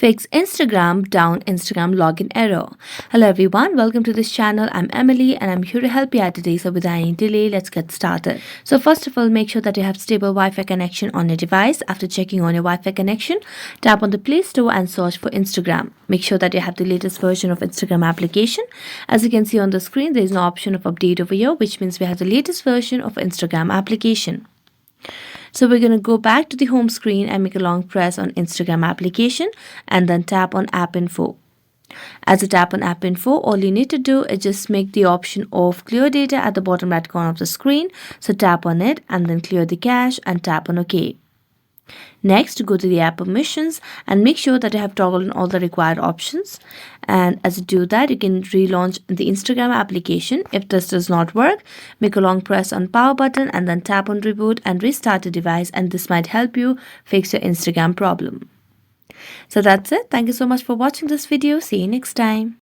Fix Instagram down Instagram login error. Hello everyone, welcome to this channel. I'm Emily and I'm here to help you out today. So without any delay, let's get started. So first of all, make sure that you have stable Wi-Fi connection on your device. After checking on your Wi-Fi connection, tap on the Play Store and search for Instagram. Make sure that you have the latest version of Instagram application. As you can see on the screen, there is no option of update over here, which means we have the latest version of Instagram application. So we're going to go back to the home screen and make a long press on Instagram application and then tap on app info. As you tap on app info, all you need to do is just make the option of clear data at the bottom right corner of the screen. So tap on it and then clear the cache and tap on OK. Next, go to the app permissions and make sure that you have toggled on all the required options. And as you do that, you can relaunch the Instagram application. If this does not work, make a long press on power button and then tap on reboot and restart the device, and this might help you fix your Instagram problem. So that's it. Thank you so much for watching this video. See you next time.